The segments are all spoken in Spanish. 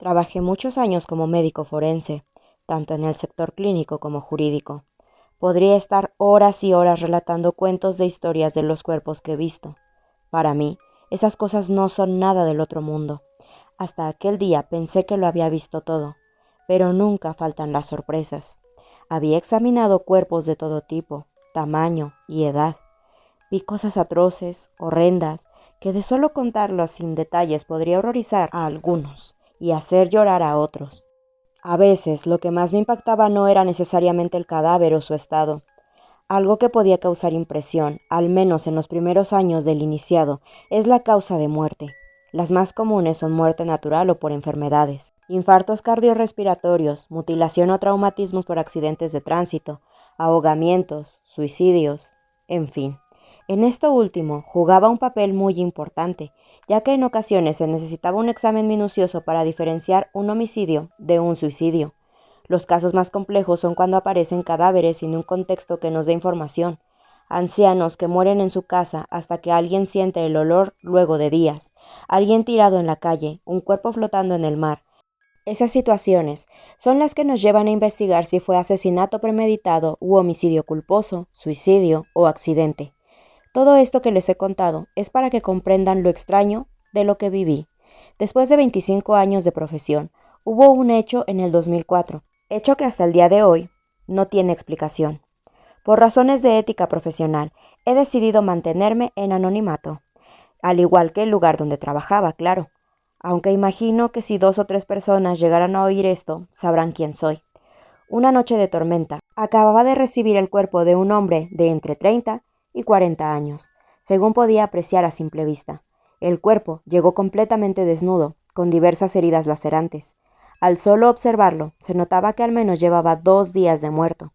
Trabajé muchos años como médico forense, tanto en el sector clínico como jurídico. Podría estar horas y horas relatando cuentos de historias de los cuerpos que he visto. Para mí, esas cosas no son nada del otro mundo. Hasta aquel día pensé que lo había visto todo, pero nunca faltan las sorpresas. Había examinado cuerpos de todo tipo, tamaño y edad. Vi cosas atroces, horrendas, que de solo contarlas sin detalles podría horrorizar a algunos y hacer llorar a otros. A veces lo que más me impactaba no era necesariamente el cadáver o su estado. Algo que podía causar impresión, al menos en los primeros años del iniciado, es la causa de muerte. Las más comunes son muerte natural o por enfermedades, infartos cardiorrespiratorios, mutilación o traumatismos por accidentes de tránsito, ahogamientos, suicidios, en fin. En esto último jugaba un papel muy importante, ya que en ocasiones se necesitaba un examen minucioso para diferenciar un homicidio de un suicidio. Los casos más complejos son cuando aparecen cadáveres sin un contexto que nos dé información, ancianos que mueren en su casa hasta que alguien siente el olor luego de días, alguien tirado en la calle, un cuerpo flotando en el mar. Esas situaciones son las que nos llevan a investigar si fue asesinato premeditado u homicidio culposo, suicidio o accidente. Todo esto que les he contado es para que comprendan lo extraño de lo que viví. Después de 25 años de profesión, hubo un hecho en el 2004, hecho que hasta el día de hoy no tiene explicación. Por razones de ética profesional, he decidido mantenerme en anonimato, al igual que el lugar donde trabajaba, claro. Aunque imagino que si 2 o 3 personas llegaran a oír esto, sabrán quién soy. Una noche de tormenta, acababa de recibir el cuerpo de un hombre de entre 30 y 40 años, según podía apreciar a simple vista. El cuerpo llegó completamente desnudo, con diversas heridas lacerantes. Al solo observarlo, se notaba que al menos llevaba 2 días de muerto.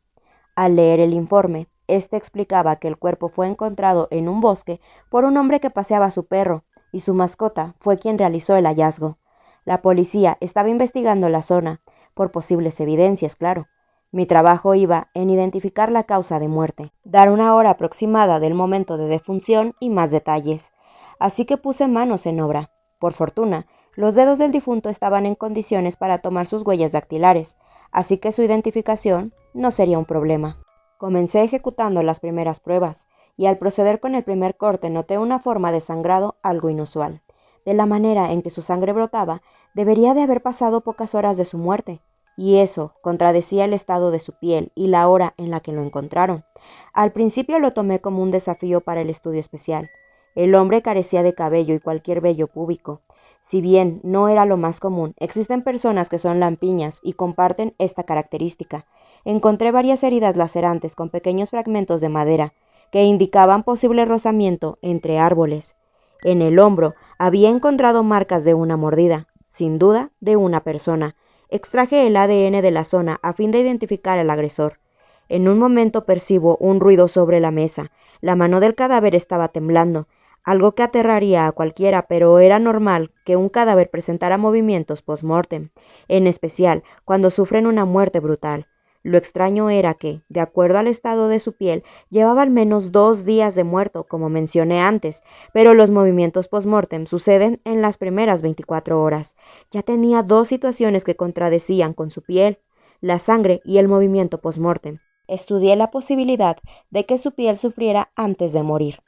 Al leer el informe, este explicaba que el cuerpo fue encontrado en un bosque por un hombre que paseaba a su perro, y su mascota fue quien realizó el hallazgo. La policía estaba investigando la zona, por posibles evidencias, claro. Mi trabajo iba en identificar la causa de muerte, dar una hora aproximada del momento de defunción y más detalles. Así que puse manos en obra. Por fortuna, los dedos del difunto estaban en condiciones para tomar sus huellas dactilares, así que su identificación no sería un problema. Comencé ejecutando las primeras pruebas, y al proceder con el primer corte noté una forma de sangrado algo inusual. De la manera en que su sangre brotaba, debería de haber pasado pocas horas de su muerte, y eso contradecía el estado de su piel y la hora en la que lo encontraron. Al principio lo tomé como un desafío para el estudio especial. El hombre carecía de cabello y cualquier vello púbico. Si bien no era lo más común, existen personas que son lampiñas y comparten esta característica. Encontré varias heridas lacerantes con pequeños fragmentos de madera que indicaban posible rozamiento entre árboles. En el hombro había encontrado marcas de una mordida, sin duda de una persona. Extraje el ADN de la zona a fin de identificar al agresor. En un momento percibo un ruido sobre la mesa. La mano del cadáver estaba temblando, algo que aterraría a cualquiera, pero era normal que un cadáver presentara movimientos post-mortem, en especial cuando sufren una muerte brutal. Lo extraño era que, de acuerdo al estado de su piel, llevaba al menos 2 días de muerto, como mencioné antes, pero los movimientos post-mortem suceden en las primeras 24 horas. Ya tenía 2 situaciones que contradecían con su piel, la sangre y el movimiento post-mortem. Estudié la posibilidad de que su piel sufriera antes de morir,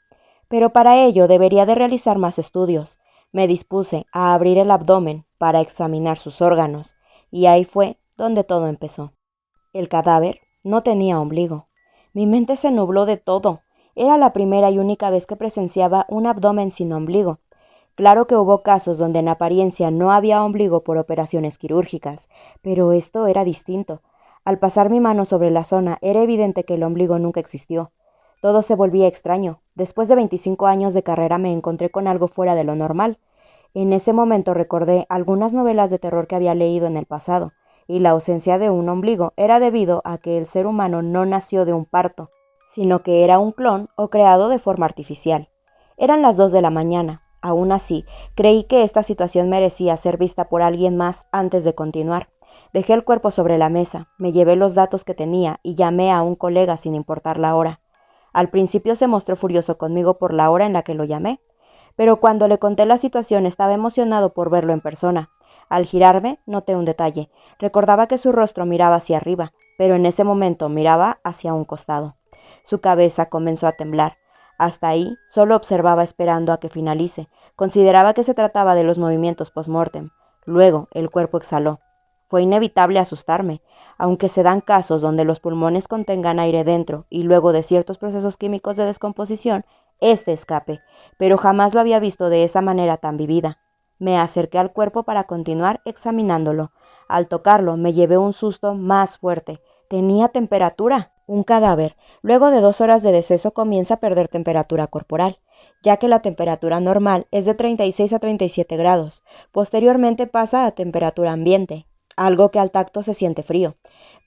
pero para ello debería de realizar más estudios. Me dispuse a abrir el abdomen para examinar sus órganos, y ahí fue donde todo empezó. El cadáver no tenía ombligo. Mi mente se nubló de todo. Era la primera y única vez que presenciaba un abdomen sin ombligo. Claro que hubo casos donde en apariencia no había ombligo por operaciones quirúrgicas, pero esto era distinto. Al pasar mi mano sobre la zona, era evidente que el ombligo nunca existió. Todo se volvía extraño. Después de 25 años de carrera me encontré con algo fuera de lo normal. En ese momento recordé algunas novelas de terror que había leído en el pasado, y la ausencia de un ombligo era debido a que el ser humano no nació de un parto, sino que era un clon o creado de forma artificial. Eran las 2 de la mañana. Aún así, creí que esta situación merecía ser vista por alguien más antes de continuar. Dejé el cuerpo sobre la mesa, me llevé los datos que tenía y llamé a un colega sin importar la hora. Al principio se mostró furioso conmigo por la hora en la que lo llamé, pero cuando le conté la situación estaba emocionado por verlo en persona. Al girarme, noté un detalle. Recordaba que su rostro miraba hacia arriba, pero en ese momento miraba hacia un costado. Su cabeza comenzó a temblar. Hasta ahí, solo observaba esperando a que finalice. Consideraba que se trataba de los movimientos post-mortem. Luego, el cuerpo exhaló. Fue inevitable asustarme, aunque se dan casos donde los pulmones contengan aire dentro y luego de ciertos procesos químicos de descomposición, este escape, pero jamás lo había visto de esa manera tan vivida. Me acerqué al cuerpo para continuar examinándolo. Al tocarlo, me llevé un susto más fuerte. Tenía temperatura. Un cadáver, luego de 2 horas de deceso, comienza a perder temperatura corporal, ya que la temperatura normal es de 36 a 37 grados. Posteriormente pasa a temperatura ambiente, algo que al tacto se siente frío.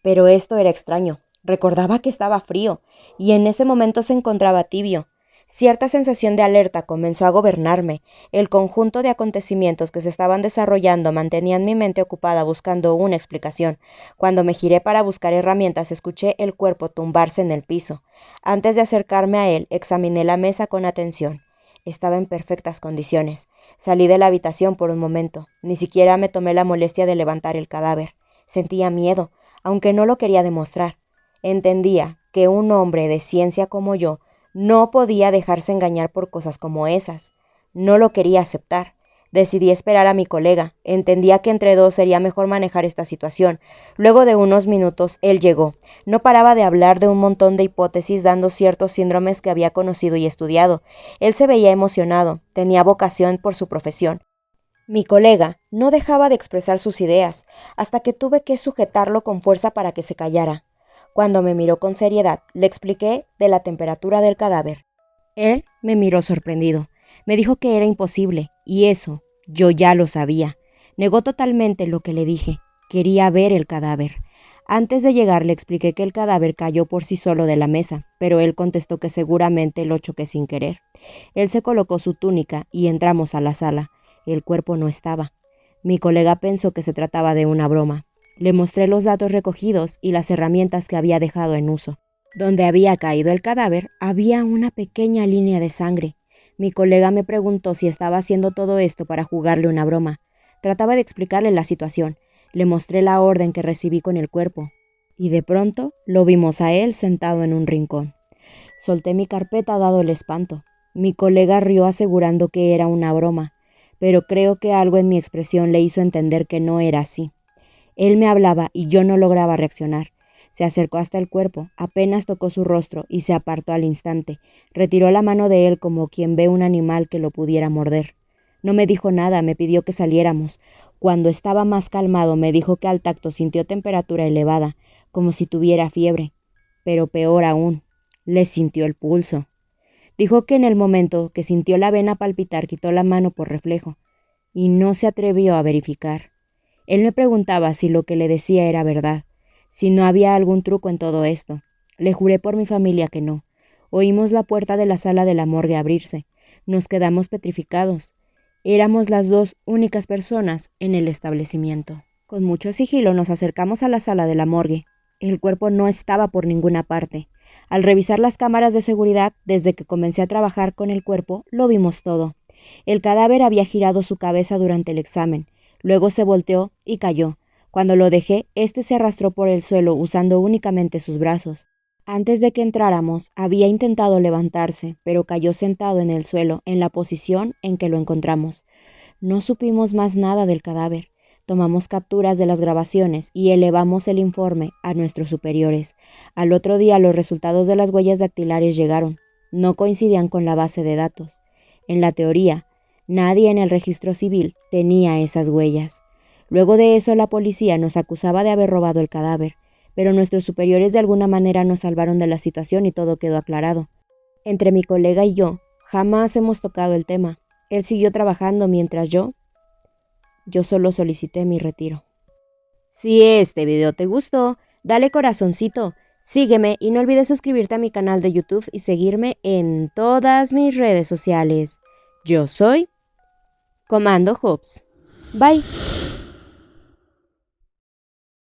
Pero esto era extraño. Recordaba que estaba frío, y en ese momento se encontraba tibio. Cierta sensación de alerta comenzó a gobernarme. El conjunto de acontecimientos que se estaban desarrollando mantenían mi mente ocupada buscando una explicación. Cuando me giré para buscar herramientas, escuché el cuerpo tumbarse en el piso. Antes de acercarme a él, examiné la mesa con atención. Estaba en perfectas condiciones. Salí de la habitación por un momento. Ni siquiera me tomé la molestia de levantar el cadáver. Sentía miedo, aunque no lo quería demostrar. Entendía que un hombre de ciencia como yo no podía dejarse engañar por cosas como esas. No lo quería aceptar. Decidí esperar a mi colega. Entendía que entre dos sería mejor manejar esta situación. Luego de unos minutos, él llegó. No paraba de hablar de un montón de hipótesis, dando ciertos síndromes que había conocido y estudiado. Él se veía emocionado. Tenía vocación por su profesión. Mi colega no dejaba de expresar sus ideas, hasta que tuve que sujetarlo con fuerza para que se callara. Cuando me miró con seriedad, le expliqué de la temperatura del cadáver. Él me miró sorprendido. Me dijo que era imposible, y eso yo ya lo sabía. Negó totalmente lo que le dije. Quería ver el cadáver. Antes de llegar le expliqué que el cadáver cayó por sí solo de la mesa, pero él contestó que seguramente lo choqué sin querer. Él se colocó su túnica y entramos a la sala. El cuerpo no estaba. Mi colega pensó que se trataba de una broma. Le mostré los datos recogidos y las herramientas que había dejado en uso. Donde había caído el cadáver había una pequeña línea de sangre. Mi colega me preguntó si estaba haciendo todo esto para jugarle una broma. Trataba de explicarle la situación. Le mostré la orden que recibí con el cuerpo. Y de pronto lo vimos a él sentado en un rincón. Solté mi carpeta dado el espanto. Mi colega rió asegurando que era una broma, pero creo que algo en mi expresión le hizo entender que no era así. Él me hablaba y yo no lograba reaccionar. Se acercó hasta el cuerpo, apenas tocó su rostro y se apartó al instante. Retiró la mano de él como quien ve un animal que lo pudiera morder. No me dijo nada, me pidió que saliéramos. Cuando estaba más calmado me dijo que al tacto sintió temperatura elevada, como si tuviera fiebre. Pero peor aún, le sintió el pulso. Dijo que en el momento que sintió la vena palpitar quitó la mano por reflejo y no se atrevió a verificar. Él me preguntaba si lo que le decía era verdad, si no había algún truco en todo esto. Le juré por mi familia que no. Oímos la puerta de la sala de la morgue abrirse. Nos quedamos petrificados. Éramos las 2 únicas personas en el establecimiento. Con mucho sigilo nos acercamos a la sala de la morgue. El cuerpo no estaba por ninguna parte. Al revisar las cámaras de seguridad, desde que comencé a trabajar con el cuerpo, lo vimos todo. El cadáver había girado su cabeza durante el examen. Luego se volteó y cayó. Cuando lo dejé, este se arrastró por el suelo usando únicamente sus brazos. Antes de que entráramos, había intentado levantarse, pero cayó sentado en el suelo, en la posición en que lo encontramos. No supimos más nada del cadáver. Tomamos capturas de las grabaciones y elevamos el informe a nuestros superiores. Al otro día los resultados de las huellas dactilares llegaron. No coincidían con la base de datos. En la teoría, nadie en el registro civil tenía esas huellas. Luego de eso la policía nos acusaba de haber robado el cadáver, pero nuestros superiores de alguna manera nos salvaron de la situación y todo quedó aclarado. Entre mi colega y yo, jamás hemos tocado el tema. Él siguió trabajando mientras yo solo solicité mi retiro. Si este video te gustó, dale corazoncito, sígueme y no olvides suscribirte a mi canal de YouTube y seguirme en todas mis redes sociales. Yo soy Comando Hobbs. Bye.